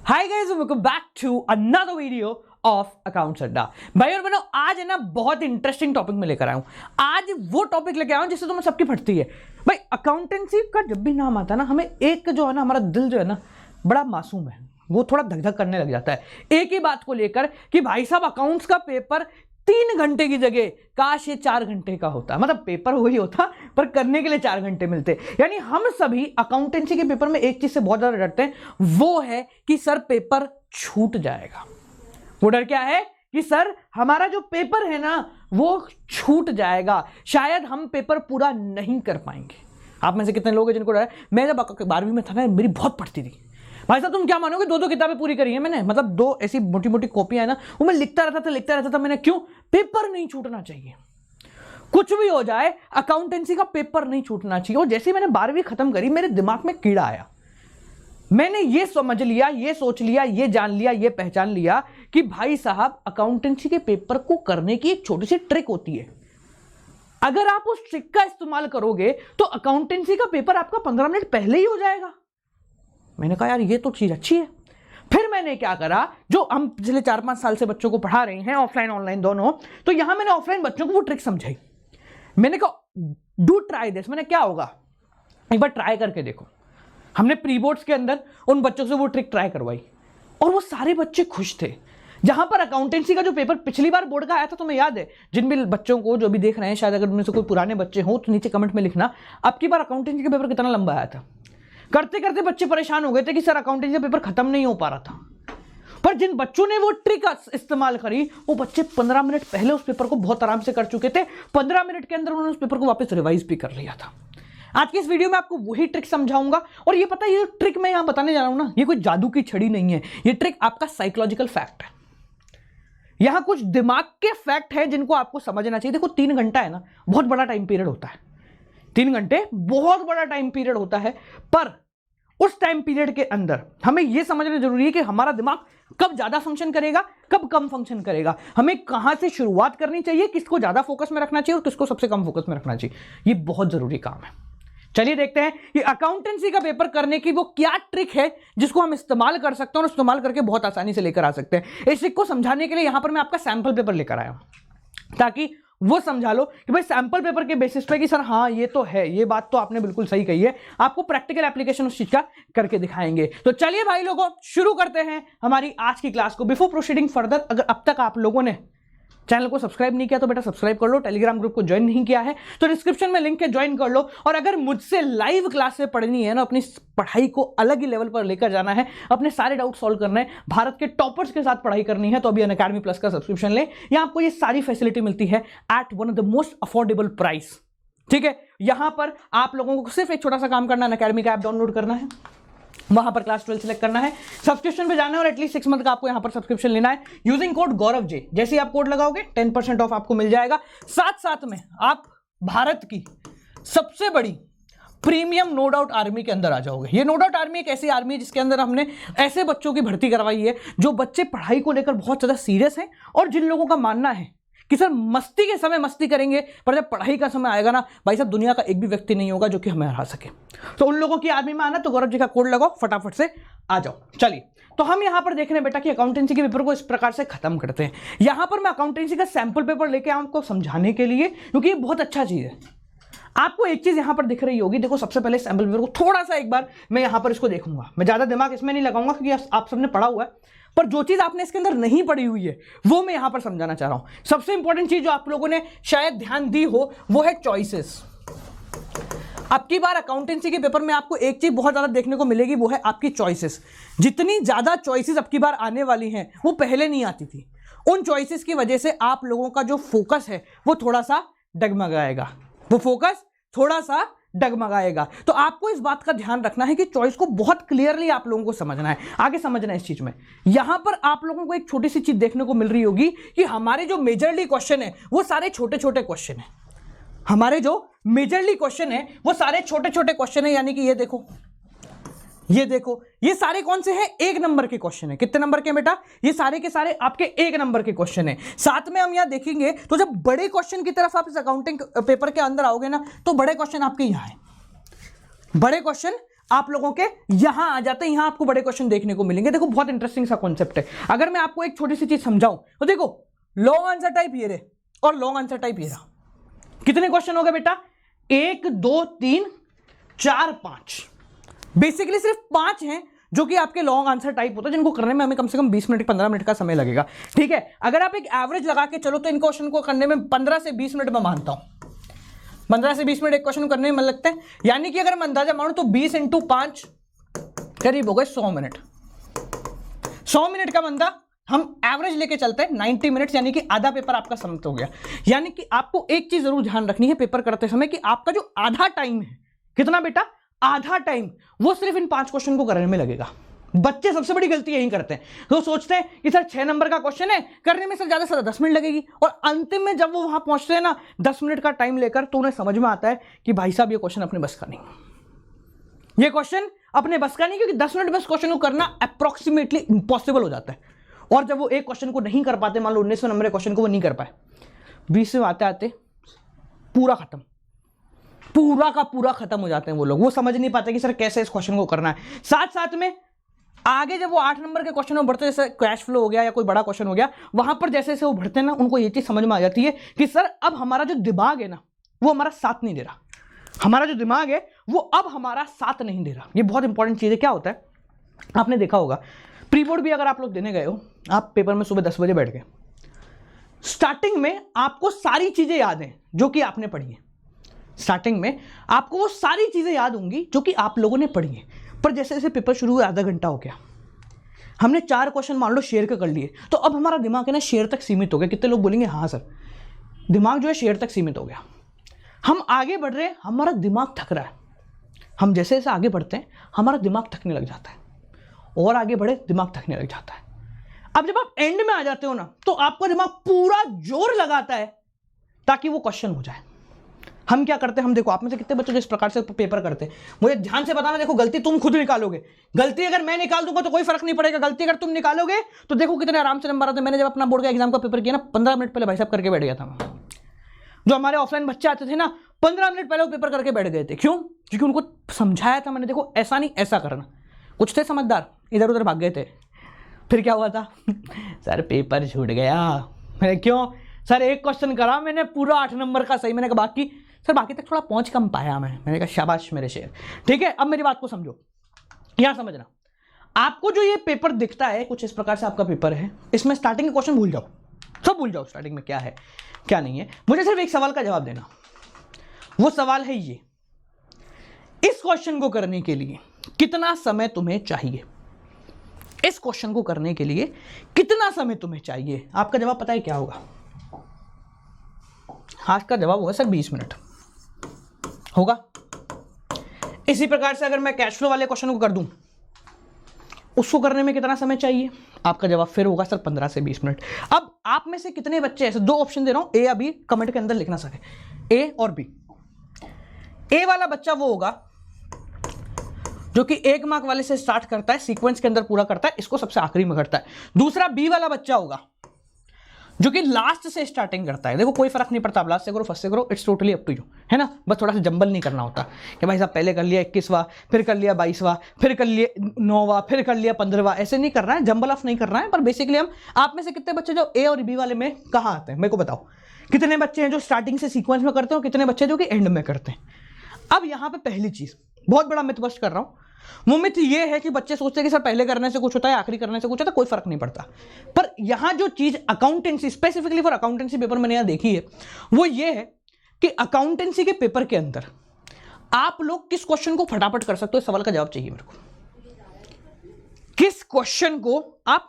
Hi guys, welcome back to another video of accounts Adda. भाई और बहनों, आज है ना बहुत इंटरेस्टिंग टॉपिक में लेकर आया हूं। आज वो टॉपिक लेकर आया हूं जिससे तुम्हें सबकी फटती है। भाई अकाउंटेंसी का जब भी नाम आता है ना, हमें एक जो है ना, हमारा दिल जो है ना बड़ा मासूम है, वो थोड़ा धक धक करने लग जाता है एक ही बात को लेकर कि भाई साहब अकाउंट्स का पेपर 3 घंटे की जगह काश ये 4 घंटे का होता। मतलब पेपर वही होता पर करने के लिए 4 घंटे मिलते। यानी हम सभी अकाउंटेंसी के पेपर में एक चीज से बहुत ज्यादा डरते हैं, वो है कि सर पेपर छूट जाएगा। वो डर क्या है कि सर हमारा जो पेपर है ना वो छूट जाएगा, शायद हम पेपर पूरा नहीं कर पाएंगे। आप में से कितने लोग हैं जिनको डर है? मैं जब 12वीं में था ना, मेरी बहुत पढ़ती थी भाई साहब। तुम क्या मानोगे, 2 किताबें पूरी करी है मैंने। मतलब 2 ऐसी मोटी मोटी कॉपियां है ना, वो मैं लिखता रहता था मैंने। क्यों? पेपर नहीं छूटना चाहिए। कुछ भी हो जाए, अकाउंटेंसी का पेपर नहीं छूटना चाहिए। और जैसे ही मैंने 12वीं खत्म करी, मेरे दिमाग में कीड़ा आया। मैंने ये समझ लिया, ये सोच लिया, ये जान लिया, ये पहचान लिया कि भाई साहब अकाउंटेंसी के पेपर को करने की एक छोटी सी ट्रिक होती है। अगर आप उस ट्रिक का इस्तेमाल करोगे तो अकाउंटेंसी का पेपर आपका 15 मिनट पहले ही हो जाएगा। मैंने कहा यार ये तो चीज अच्छी है। फिर मैंने क्या करा, जो हम पिछले 4-5 साल से बच्चों को पढ़ा रहे हैं, ऑफलाइन ऑनलाइन दोनों, तो यहां मैंने ऑफलाइन बच्चों को वो ट्रिक समझाई। मैंने कहा डू ट्राई दिस। मैंने क्या होगा, एक बार ट्राई करके देखो। हमने प्री बोर्ड्स के अंदर उन बच्चों से वो ट्रिक ट्राई करवाई और वो सारे बच्चे खुश थे। जहां पर अकाउंटेंसी का जो पेपर पिछली बार बोर्ड का आया था, तुम्हें याद है? जिन भी बच्चों को जो भी देख रहे हैं, शायद अगर उनमें से कोई पुराने बच्चे हो तो नीचे कमेंट में लिखना, अब की बार अकाउंटेंसी का पेपर कितना लंबा आया था। करते करते बच्चे परेशान हो गए थे कि सर अकाउंटेंसी का पेपर खत्म नहीं हो पा रहा था। पर जिन बच्चों ने वो ट्रिक इस्तेमाल करी, वो बच्चे 15 मिनट पहले उस पेपर को बहुत आराम से कर चुके थे। 15 मिनट के अंदर उन्होंने उस पेपर को वापस रिवाइज भी कर लिया था। आज की इस वीडियो में आपको वही ट्रिक समझाऊंगा। और ये पता है, ये ट्रिक मैं यहां बताने जा रहा हूं ना, ये कोई जादू की छड़ी नहीं है। ये ट्रिक आपका साइकोलॉजिकल फैक्ट है। यहां कुछ दिमाग के फैक्ट है जिनको आपको समझना चाहिए। देखो 3 घंटा है ना, बहुत बड़ा टाइम पीरियड होता है। 3 घंटे बहुत बड़ा टाइम पीरियड होता है, पर उस टाइम पीरियड के अंदर हमें यह समझना जरूरी है कि हमारा दिमाग कब ज्यादा फंक्शन करेगा, कब कम फंक्शन करेगा, हमें कहां से शुरुआत करनी चाहिए, किसको ज्यादा फोकस में रखना चाहिए और किसको सबसे कम फोकस में रखना चाहिए। ये बहुत जरूरी काम है। चलिए देखते हैं कि अकाउंटेंसी का पेपर करने की वो क्या ट्रिक है जिसको हम इस्तेमाल कर सकते हैं और इस्तेमाल करके बहुत आसानी से लेकर आ सकते हैं। इस ट्रिक को समझाने के लिए यहां पर मैं आपका सैंपल पेपर लेकर आया हूं, ताकि वो समझा लो कि भाई सैंपल पेपर के बेसिस पे कि सर हाँ ये तो है, ये बात तो आपने बिल्कुल सही कही है। आपको प्रैक्टिकल एप्लीकेशन उस चीज का करके दिखाएंगे। तो चलिए भाई लोगों, शुरू करते हैं हमारी आज की क्लास को। बिफोर प्रोसीडिंग फर्दर, अगर अब तक आप लोगों ने चैनल को सब्सक्राइब नहीं किया तो बेटा सब्सक्राइब कर लो। टेलीग्राम ग्रुप को ज्वाइन नहीं किया है तो डिस्क्रिप्शन में लिंक है, ज्वाइन कर लो। और अगर मुझसे लाइव क्लास से पढ़नी है ना, अपनी पढ़ाई को अलग ही लेवल पर लेकर जाना है, अपने सारे डाउट सॉल्व करना है, भारत के टॉपर्स के साथ पढ़ाई करनी है, तो अभी अनअकैडमी प्लस का सब्सक्रिप्शन लें। यहां आपको ये सारी फैसिलिटी मिलती है at one of the most affordable price. ठीक है, यहां पर आप लोगों को सिर्फ एक छोटा सा काम करना है, अनअकैडमी का ऐप डाउनलोड करना है, वहां पर क्लास 12 सेलेक्ट करना है, सब्सक्रिप्शन पे जाना है और एटलीस्ट 6 मंथ का आपको यहां पर सब्सक्रिप्शन लेना है यूजिंग कोड गौरव जे। जैसे ही आप कोड लगाओगे 10% ऑफ आपको मिल जाएगा। साथ में आप भारत की सबसे बड़ी प्रीमियम नो डाउट आर्मी के अंदर आ जाओगे। ये नो डाउट आर्मी एक ऐसी आर्मी है जिसके अंदर हमने ऐसे बच्चों की भर्ती करवाई है जो बच्चे पढ़ाई को लेकर बहुत ज्यादा सीरियस हैं और जिन लोगों का मानना है कि सर मस्ती के समय मस्ती करेंगे, पर जब पढ़ाई का समय आएगा ना भाई साहब, दुनिया का एक भी व्यक्ति नहीं होगा जो कि हमें हरा सके। तो उन लोगों की आर्मी में आना, तो गौरव जी का कोड लगाओ, फटाफट से आ जाओ। चलिए, तो हम यहां पर देख रहे हैं बेटा कि अकाउंटेंसी के पेपर को इस प्रकार से खत्म करते हैं। यहां पर मैं अकाउंटेंसी का सैंपल पेपर लेके आऊं आपको समझाने के लिए, क्योंकि ये बहुत अच्छा चीज है। आपको एक चीज यहां पर दिख रही होगी, देखो सबसे पहले सैंपल पेपर को थोड़ा सा एक बार मैं यहां पर इसको देखूंगा। मैं ज्यादा दिमाग इसमें नहीं लगाऊंगा क्योंकि आप सबने पढ़ा हुआ है, पर जो चीज आपने इसके अंदर नहीं पढ़ी हुई है वो मैं यहां पर समझाना चाह रहा हूं। सबसे इंपॉर्टेंट चीज जो आप लोगों ने शायद ध्यान दी हो वो है चॉइसेस। अब की बार अकाउंटेंसी के पेपर में आपको एक चीज बहुत ज्यादा देखने को मिलेगी, वो है आपकी चॉइसेस। जितनी ज्यादा चॉइसेस अब की बार आने वाली हैं वो पहले नहीं आती थी। उन चॉइसेस की वजह से आप लोगों का जो फोकस है वो थोड़ा सा डगमगाएगा, तो आपको इस बात का ध्यान रखना है कि चॉइस को बहुत क्लियरली आप लोगों को समझना है, आगे समझना है इस चीज में। यहां पर आप लोगों को एक छोटी सी चीज देखने को मिल रही होगी कि हमारे जो मेजरली क्वेश्चन है वो सारे छोटे छोटे क्वेश्चन है। यानी कि ये देखो, ये सारे कौन से हैं? 1 नंबर के क्वेश्चन है। कितने नंबर के बेटा? ये सारे के सारे आपके 1 नंबर के क्वेश्चन है। साथ में हम यहां देखेंगे तो जब बड़े क्वेश्चन की तरफ आप इस अकाउंटिंग पेपर के अंदर आओगे ना, तो बड़े क्वेश्चन आपके यहां है। बड़े क्वेश्चन आप लोगों के यहां आ जाते हैं, यहां आपको बड़े क्वेश्चन देखने को मिलेंगे। देखो बहुत इंटरेस्टिंग सा कॉन्सेप्ट है। अगर मैं आपको एक छोटी सी चीज समझाऊं तो देखो, लॉन्ग आंसर टाइप ये रहे और लॉन्ग आंसर टाइप ये रहा। कितने क्वेश्चन हो गए बेटा? 1 2 3 4 5। बेसिकली सिर्फ 5 हैं जो कि आपके लॉन्ग आंसर टाइप होता है, जिनको करने में हमें कम से कम 20 मिनट 15 मिनट का समय लगेगा। ठीक है, अगर आप एक एवरेज लगा के चलो तो इन क्वेश्चन को करने में 15 से 20 मिनट मैं मानता हूं। 15 से 20 मिनट एक क्वेश्चन करने में लगते हैं, यानी कि अगर मैं अंदाजा मानूं तो 20 × 5 करीब हो गए 100 मिनट। 100 मिनट का बंदा हम एवरेज लेके चलते हैं 90 मिनट्स, यानी कि आधा पेपर आपका समाप्त हो गया। यानी कि आपको एक चीज जरूर ध्यान रखनी है पेपर करते समय कि आपका जो आधा टाइम है, कितना बेटा? आधा टाइम वो सिर्फ इन 5 क्वेश्चन को करने में लगेगा। बच्चे सबसे बड़ी गलती यही करते हैं, तो सोचते हैं कि सर 6 नंबर का क्वेश्चन है, करने में सर ज्यादा से ज्यादा 10 मिनट लगेगी, और अंतिम में जब वो वहां पहुंचते हैं ना 10 मिनट का टाइम लेकर, तो उन्हें समझ में आता है कि भाई साहब ये क्वेश्चन अपने बस का नहीं, ये क्वेश्चन अपने बस का नहीं, क्योंकि 10 मिनट में इस क्वेश्चन को करना अप्रोक्सीमेटली इम्पॉसिबल हो जाता है। और जब वो एक क्वेश्चन को नहीं कर पाते, मान लो 19वें नंबर के क्वेश्चन को वो नहीं कर पाए, 20 में आते आते पूरा खत्म, पूरा का पूरा खत्म हो जाते हैं वो लोग। वो समझ नहीं पाते कि सर कैसे इस क्वेश्चन को करना है। साथ साथ में आगे जब वो 8 नंबर के क्वेश्चन में बढ़ते, जैसे कैश फ्लो हो गया या कोई बड़ा क्वेश्चन हो गया, वहां पर जैसे जैसे वो बढ़ते हैं ना, उनको ये चीज समझ में आ जाती है कि सर अब हमारा जो दिमाग है ना, वो हमारा साथ नहीं दे रहा। हमारा जो दिमाग है वो अब हमारा साथ नहीं दे रहा। ये बहुत इंपॉर्टेंट चीज है। क्या होता है, आपने देखा होगा, प्री बोर्ड भी अगर आप लोग देने गए हो, आप पेपर में सुबह 10 बजे बैठ गए, स्टार्टिंग में आपको सारी चीजें याद हैं जो कि आपने पढ़ी है। स्टार्टिंग में आपको वो सारी चीजें याद होंगी जो कि आप लोगों ने पढ़ी है, पर जैसे जैसे पेपर शुरू हुआ, आधा घंटा हो गया, हमने 4 क्वेश्चन मान लो शेयर के कर लिए, तो अब हमारा दिमाग है ना शेयर तक सीमित हो गया। कितने लोग बोलेंगे हाँ सर, दिमाग जो है शेयर तक सीमित हो गया। हम आगे बढ़ रहे हैं, हमारा दिमाग थक रहा है। हम जैसे जैसे आगे बढ़ते हैं हमारा दिमाग थकने लग जाता है, और आगे बढ़े दिमाग थकने लग जाता है। अब जब आप एंड में आ जाते हो ना, तो आपका दिमाग पूरा जोर लगाता है ताकि वो क्वेश्चन हो जाए। हम क्या करते हैं, हम देखो आप में से कितने बच्चे जो इस प्रकार से पेपर करते हैं, मुझे ध्यान से बताना। देखो गलती तुम खुद निकालोगे, गलती अगर मैं निकाल दूंगा तो कोई फर्क नहीं पड़ेगा, गलती अगर तुम निकालोगे तो देखो कितने आराम से नंबर आते हैं। मैंने जब अपना बोर्ड का एग्जाम का पेपर किया ना, 15 मिनट पहले भाई साहब करके बैठ गया था। जो हमारे ऑफलाइन बच्चे आते थे ना, 15 मिनट पहले वो पेपर करके बैठ गए थे। क्यों? क्योंकि उनको समझाया था मैंने, देखो ऐसा नहीं ऐसा करना। कुछ थे समझदार, इधर उधर भाग गए थे। फिर क्या हुआ था सर पेपर छूट गया। मैंने क्यों? सर एक क्वेश्चन करा मैंने पूरा 8 नंबर का सही। मैंने कहा बाकी सर बाकी तक थोड़ा पहुंच कम पाया मैंने कहा शाबाश मेरे शेर। ठीक है, अब मेरी बात को समझो, यहां समझना। आपको जो ये पेपर दिखता है कुछ इस प्रकार से आपका पेपर है, इसमें स्टार्टिंग के क्वेश्चन भूल जाओ, सब भूल जाओ स्टार्टिंग में क्या है क्या नहीं है। मुझे सिर्फ एक सवाल का जवाब देना। वो सवाल है ये, इस क्वेश्चन को करने के लिए कितना समय तुम्हें चाहिए? इस क्वेश्चन को करने के लिए कितना समय तुम्हें चाहिए? आपका जवाब पता है क्या होगा? आज का जवाब होगा सर 20 मिनट होगा। इसी प्रकार से अगर मैं कैश फ्लो वाले क्वेश्चन को कर दूं, उसको करने में कितना समय चाहिए? आपका जवाब फिर होगा सर 15 से 20 मिनट। अब आप में से कितने बच्चे ऐसे, 2 ऑप्शन दे रहा हूं, ए या बी, कमेंट के अंदर लिखना सके, ए और बी। ए वाला बच्चा वो होगा जो कि 1 मार्क वाले से स्टार्ट करता है, सीक्वेंस के अंदर पूरा करता है, इसको सबसे आखिरी में करता है। दूसरा बी वाला बच्चा होगा जो कि लास्ट से स्टार्टिंग करता है। देखो कोई फर्क नहीं पड़ता, आप लास्ट से करो फर्स्ट से करो, it's totally up to you, है ना। बस थोड़ा सा जंबल नहीं करना होता कि भाई साहब पहले कर लिया 21वां, फिर कर लिया 22वां, फिर कर लिया 9वां, फिर कर लिया 15वां, ऐसे नहीं करना है, जंबल ऑफ नहीं करना है। पर बेसिकली हम आप में से कितने बच्चे जो ए और बी वाले में कहाँ आते हैं मेरे को बताओ। कितने बच्चे हैं जो स्टार्टिंग से सीक्वेंस में करते हो, कितने बच्चे जो कि एंड में करते हैं। अब यहाँ पे पहली चीज, बहुत बड़ा मिथ बस्ट कर रहा हूँ, वो मिथ ये है कि बच्चे सोचते हैं कि सर पहले करने से कुछ होता है, आखिरी करने से कुछ होता है, कोई फर्क नहीं पड़ता। पर यहां जो चीज accountancy, specifically for accountancy paper मैंने यहां देखी है, वो ये है कि अकाउंटेंसी के पेपर के अंदर आप लोग किस क्वेश्चन को फटाफट कर सकते हो? इस सवाल का जवाब चाहिए मेरे को। किस क्वेश्चन को आप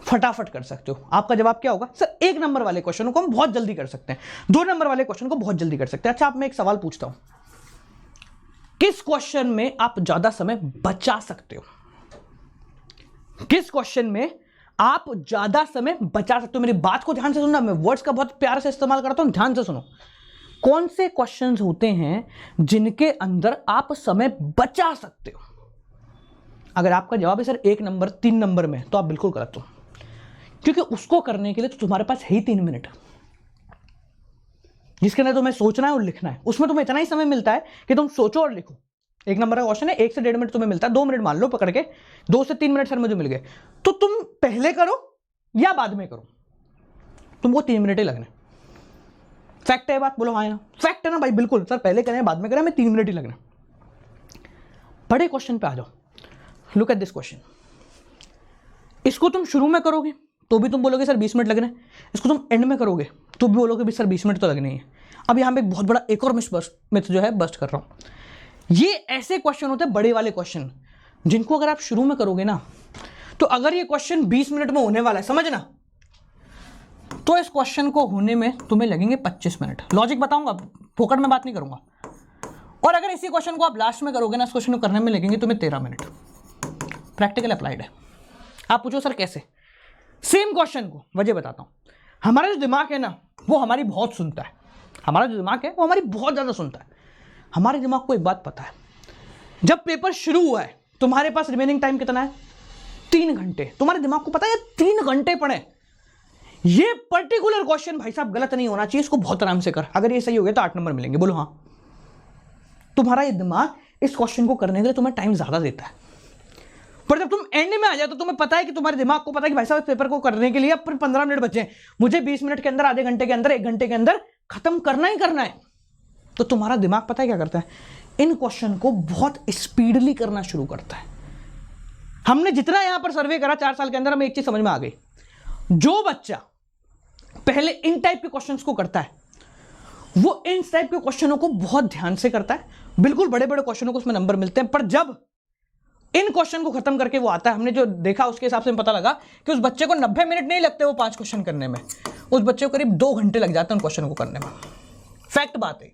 फटाफट कर सकते हो? आपका जवाब क्या होगा? सर 1 नंबर वाले क्वेश्चन को हम बहुत जल्दी कर सकते हैं, 2 नंबर वाले क्वेश्चन को बहुत जल्दी कर सकते हैं। अच्छा, आप मैं एक सवाल पूछता हूं, किस क्वेश्चन में आप ज्यादा समय बचा सकते हो? किस क्वेश्चन में आप ज्यादा समय बचा सकते हो? मेरी बात को ध्यान से सुनना, मैं वर्ड्स का बहुत प्यार से इस्तेमाल करता हूं, ध्यान से सुनो। कौन से क्वेश्चंस होते हैं जिनके अंदर आप समय बचा सकते हो? अगर आपका जवाब है सर 1 नंबर 3 नंबर में, तो आप बिल्कुल गलत हो, क्योंकि उसको करने के लिए तो तुम्हारे पास है ही 3 मिनट, जिसके अंदर तुम्हें सोचना है और लिखना है। उसमें तुम्हें इतना ही समय मिलता है कि तुम सोचो और लिखो। 1 नंबर का क्वेश्चन है, 1 से 1.5 मिनट तुम्हें मिलता है, 2 मिनट मान लो पकड़ के, 2 से 3 मिनट सर मुझे मिल गए, तो तुम पहले करो या बाद में करो, तुमको 3 मिनट ही लगने। फैक्ट है बात, बोलो हाँ ना, फैक्ट है ना भाई, बिल्कुल सर पहले करें बाद में करें, हमें 3 मिनट ही लगने। बड़े क्वेश्चन पे आ जाओ, लुक एट दिस क्वेश्चन। इसको तुम शुरू में करोगे तो भी तुम बोलोगे सर 20 मिनट लगने, इसको तुम एंड में करोगे तो भी बोलोगे भी सर 20 मिनट तो लगने ही है। अब यहाँ पे एक बहुत बड़ा एक और मिथ जो है बस्ट कर रहा हूँ। ये ऐसे क्वेश्चन होते हैं बड़े वाले क्वेश्चन, जिनको अगर आप शुरू में करोगे ना, तो अगर ये क्वेश्चन 20 मिनट में होने वाला है, समझना, तो इस क्वेश्चन को होने में तुम्हें लगेंगे 25 मिनट। लॉजिक बताऊंगा, फोकट में बात नहीं करूंगा। और अगर इसी क्वेश्चन को आप लास्ट में करोगे ना, इस क्वेश्चन को करने में लगेंगे तुम्हें 13 मिनट। प्रैक्टिकल अप्लाइड है। आप पूछो सर कैसे, सेम क्वेश्चन को वजह बताता हूं। हमारा जो दिमाग है ना, वो हमारी बहुत सुनता है, हमारा जो दिमाग है वो हमारी बहुत ज़्यादा सुनता है। हमारे दिमाग को एक बात पता है, जब पेपर शुरू हुआ है तुम्हारे पास रिमेनिंग टाइम कितना है, 3 घंटे। तुम्हारे दिमाग को पता है 3 घंटे पढ़े। ये पर्टिकुलर क्वेश्चन भाई साहब गलत नहीं होना चाहिए, इसको बहुत आराम से कर, अगर ये सही हो गया तो 8 नंबर मिलेंगे, बोलो हाँ। तुम्हारा ये दिमाग इस क्वेश्चन को करने के लिए तुम्हें टाइम ज्यादा देता है, पर जब तुम एंड में आ जाए तो तुम्हें पता है कि तुम्हारे दिमाग को पता है कि भाई साहब इस पेपर को करने के लिए अब 15 मिनट बचे हैं, मुझे 20 मिनट के अंदर, आधे घंटे के अंदर, 1 घंटे के अंदर खत्म करना ही करना है। तो तुम्हारा दिमाग पता है क्या करता है, इन क्वेश्चन को बहुत स्पीडली करना शुरू करता है। हमने जितना यहां पर सर्वे करा 4 साल के अंदर, हमें एक चीज समझ में आ गई, जो बच्चा पहले इन टाइप के क्वेश्चंस को करता है वो इन टाइप के क्वेश्चनों को बहुत ध्यान से करता है। बिल्कुल बड़े बड़े क्वेश्चनों को उसमें नंबर मिलते हैं, पर जब इन क्वेश्चन को खत्म करके वो आता है, हमने जो देखा उसके हिसाब से पता लगा कि उस बच्चे को 90 मिनट नहीं लगते वो 5 क्वेश्चन करने में, उस बच्चे को करीब 2 घंटे लग जाते हैं उन क्वेश्चन को करने में। फैक्ट बात है।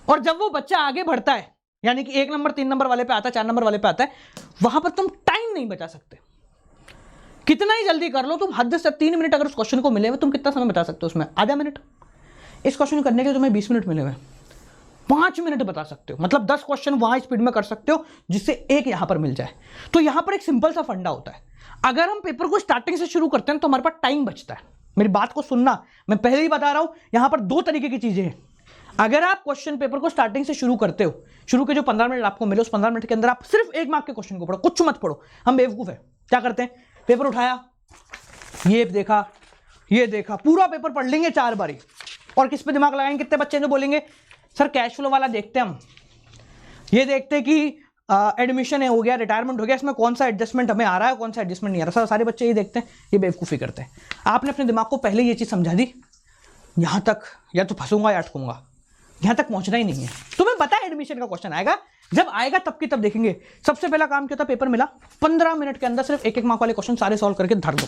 और जब वो बच्चा आगे बढ़ता है, यानी कि 1 नंबर 3 नंबर वाले पे आता है, 4 नंबर वाले पे आता है, वहां पर तुम टाइम नहीं बचा सकते। कितना ही जल्दी कर लो तुम, हद से 3 मिनट अगर उस क्वेश्चन को मिले हुए, तुम कितना समय बता सकते हो उसमें, आधा मिनट। इस क्वेश्चन को करने के लिए तुम्हें 20 मिनट मिले हुए, 5 मिनट बता सकते हो, मतलब 10 क्वेश्चन वहां स्पीड में कर सकते हो जिससे एक यहां पर मिल जाए। तो यहां पर एक सिंपल सा फंडा होता है, अगर हम पेपर को स्टार्टिंग से शुरू करते हैं तो हमारे पास टाइम बचता है। मेरी बात को सुनना, मैं पहले ही बता रहा हूं, यहां पर 2 तरीके की चीजें हैं। अगर आप क्वेश्चन पेपर को स्टार्टिंग से शुरू करते हो, शुरू के जो 15 मिनट आपको मिले, उस 15 मिनट के अंदर आप सिर्फ 1 मार्क के क्वेश्चन को पढ़ो, कुछ मत पढ़ो। हम बेवकूफ है, क्या करते हैं, पेपर उठाया, ये देखा, ये देखा, पूरा पेपर पढ़ लेंगे 4 बारी, और किस पे दिमाग लगाएंगे, कितने बच्चे जो बोलेंगे सर कैश फ्लो वाला देखते हैं हम, ये देखते हैं कि एडमिशन है हो गया, रिटायरमेंट हो गया, इसमें कौन सा एडजस्टमेंट हमें आ रहा है, कौन सा एडजस्टमेंट नहीं आ रहा। सर सारे बच्चे ये देखते हैं, ये बेवकूफ़ी करते हैं। आपने अपने दिमाग को पहले ये चीज़ समझा दी, यहाँ तक या तो फंसूंगा या अटकूंगा, यहाँ तक पहुँचना ही नहीं है। तुम्हें पता है एडमिशन का क्वेश्चन आएगा, जब आएगा तब की तब देखेंगे। सबसे पहला काम क्या था, पेपर मिला, 15 मिनट के अंदर सिर्फ 1-1 मार्क वाले क्वेश्चन सारे सॉल्व करके धर दो,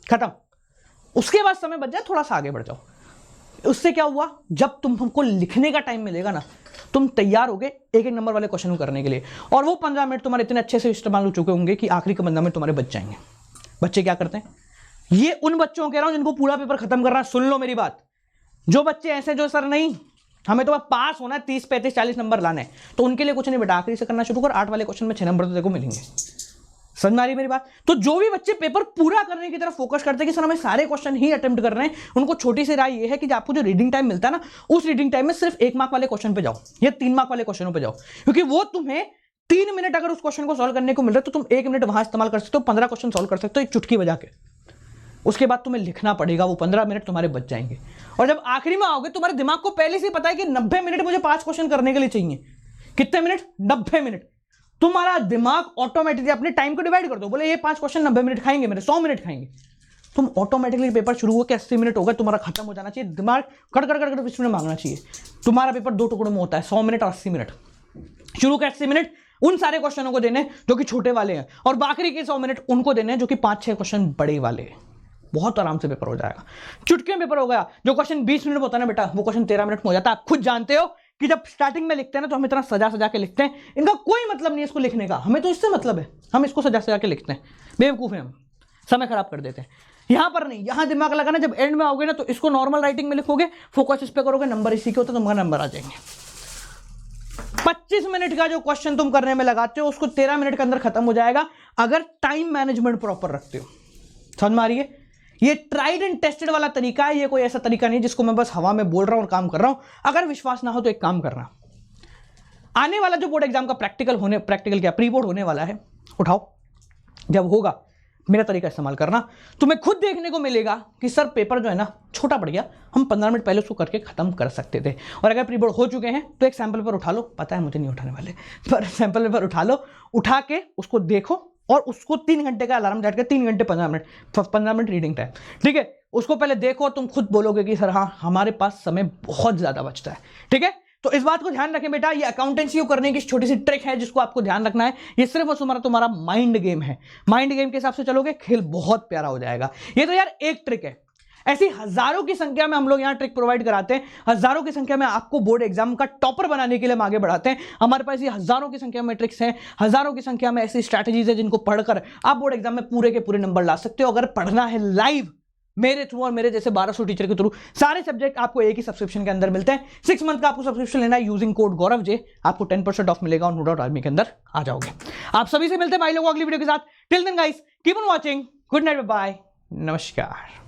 खत्म। उसके बाद समय बच जाए, थोड़ा सा आगे बढ़ जाओ। उससे क्या हुआ, जब तुमको लिखने का टाइम मिलेगा ना, तुम तैयार होगे 1-1 नंबर वाले क्वेश्चन को करने के लिए, और वो 15 मिनट तुम्हारे इतने अच्छे से इस्तेमाल हो चुके होंगे कि आखिरी के 15 मिनट तुम्हारे बच जाएंगे। बच्चे क्या करते हैं, ये उन बच्चों को कह रहा हूं जिनको पूरा पेपर खत्म करना है, सुन लो मेरी बात। जो बच्चे ऐसे जो सर नहीं हमें तो पास होना है, 30, 35, 40 नंबर लाने हैं, तो उनके लिए कुछ नहीं बेटा, आखिरी से करना शुरू कर, 8 वाले क्वेश्चन में 6 नंबर तो देखो मिलेंगे। समझ में आ रही मेरी बात। तो जो भी बच्चे पेपर पूरा करने की तरफ फोकस करते हैं कि सर हमें सारे क्वेश्चन ही अटेम्प्ट कर रहे हैं, उनको छोटी सी राय ये है कि आपको जो रीडिंग टाइम मिलता है ना, उस रीडिंग टाइम में सिर्फ 1 मार्क वाले क्वेश्चन पे जाओ या 3 मार्क वाले क्वेश्चनों पे जाओ, क्योंकि वो तुम्हें 3 मिनट अगर उस क्वेश्चन को सॉल्व करने को मिल रहा है तो तुम 1 मिनट वहां इस्तेमाल कर सकते हो, 15 क्वेश्चन सॉल्व कर सकते हो एक चुटकी बजा के। उसके बाद तुम्हें लिखना पड़ेगा, वो 15 मिनट तुम्हारे बच जाएंगे। और जब आखिरी में आओगे तुम्हारे दिमाग को पहले से पता है कि 90 मिनट मुझे 5 क्वेश्चन करने के लिए चाहिए। कितने मिनट, 90 मिनट। तुम्हारा दिमाग ऑटोमेटिकली अपने टाइम को डिवाइड कर दो, बोले ये 5 क्वेश्चन 90 मिनट खाएंगे, मेरे 100 मिनट खाएंगे। तुम ऑटोमेटिकली पेपर शुरू हो के 80 मिनट होगा, तुम्हारा खत्म हो जाना चाहिए, दिमाग कट कर कर 20 मिनट मांगना चाहिए। तुम्हारा पेपर 2 टुकड़ों में होता है, 100 मिनट और 80 मिनट। शुरू के 80 मिनट उन सारे क्वेश्चनों को देने जो कि छोटे वाले हैं, और बाकी के 100 मिनट उनको देने जो कि 5-6 क्वेश्चन बड़े वाले हैं। बहुत आराम से पेपर हो जाएगा, चुटकी में पेपर हो गया। जो क्वेश्चन 20 मिनट में होता है ना बेटा, वो क्वेश्चन 13 मिनट में हो जाता है। आप खुद जानते हो कि जब स्टार्टिंग में लिखते हैं ना तो हम इतना सजा सजा के लिखते हैं, इनका कोई मतलब नहीं है इसको लिखने का, हमें तो इससे मतलब है, हम इसको सजा सजा के लिखते हैं, बेवकूफ है हम, समय खराब कर देते हैं। यहां पर नहीं, यहां दिमाग लगाना, जब एंड में आओगे ना तो इसको नॉर्मल राइटिंग में लिखोगे, फोकस इस पे करोगे, नंबर इसी के होते तो तुम्हारा नंबर आ जाएंगे। 25 मिनट का जो क्वेश्चन तुम करने में लगाते हो उसको 13 मिनट के अंदर खत्म हो जाएगा, अगर टाइम मैनेजमेंट प्रॉपर रखते हो। समझ में आ रही है? ये ट्राइड एंड टेस्टेड वाला तरीका है, ये कोई ऐसा तरीका नहीं जिसको मैं बस हवा में बोल रहा हूं और काम कर रहा हूं। अगर विश्वास ना हो तो एक काम करना, आने वाला जो बोर्ड एग्जाम का प्रैक्टिकल क्या प्री बोर्ड होने वाला है, उठाओ, जब होगा मेरा तरीका इस्तेमाल करना, तुम्हें खुद देखने को मिलेगा कि सर पेपर जो है ना छोटा पड़ गया, हम 15 मिनट पहले उसको करके खत्म कर सकते थे। और अगर प्री बोर्ड हो चुके हैं तो एक सैंपल पेपर उठा लो, पता है मुझे नहीं उठाने वाले, पर सैंपल पेपर उठा लो, उठा के उसको देखो और उसको 3 घंटे का अलार्म सेट कर, 3 घंटे 15 मिनट रीडिंग टाइम, ठीक है, उसको पहले देखो, तुम खुद बोलोगे कि सर हाँ हमारे पास समय बहुत ज्यादा बचता है, ठीक है। तो इस बात को ध्यान रखें बेटा, ये अकाउंटेंसी को करने की छोटी सी ट्रिक है जिसको आपको ध्यान रखना है। ये सिर्फ और तुम्हारा माइंड गेम है, माइंड गेम के हिसाब से चलोगे खेल बहुत प्यारा हो जाएगा। ये तो यार एक ट्रिक है, ऐसी हजारों की संख्या में हम लोग यहाँ ट्रिक प्रोवाइड कराते हैं, हजारों की संख्या में आपको बोर्ड एग्जाम का टॉपर बनाने के लिए हम आगे बढ़ाते हैं। हमारे पास ये हजारों की संख्या में ट्रिक्स हैं, हजारों की संख्या में ऐसी स्ट्रैटेजीज है जिनको पढ़कर आप बोर्ड एग्जाम में पूरे के पूरे नंबर ला सकते हो। अगर पढ़ना है लाइव मेरे थ्रू और मेरे जैसे 1200 टीचर के थ्रू, सारे सब्जेक्ट आपको एक ही सब्सक्रिप्शन के अंदर मिलते हैं। 6 मंथ का आपको सब्सक्रिप्शन लेना है यूजिंग कोड गौरव जे, आपको 10% ऑफ मिलेगा और नो डाउट आर्मी के अंदर आ जाओगे। आप सभी से मिलते हैं भाई लोगों अगली वीडियो के साथ। Till then guys keep on watching, good night, bye, नमस्कार।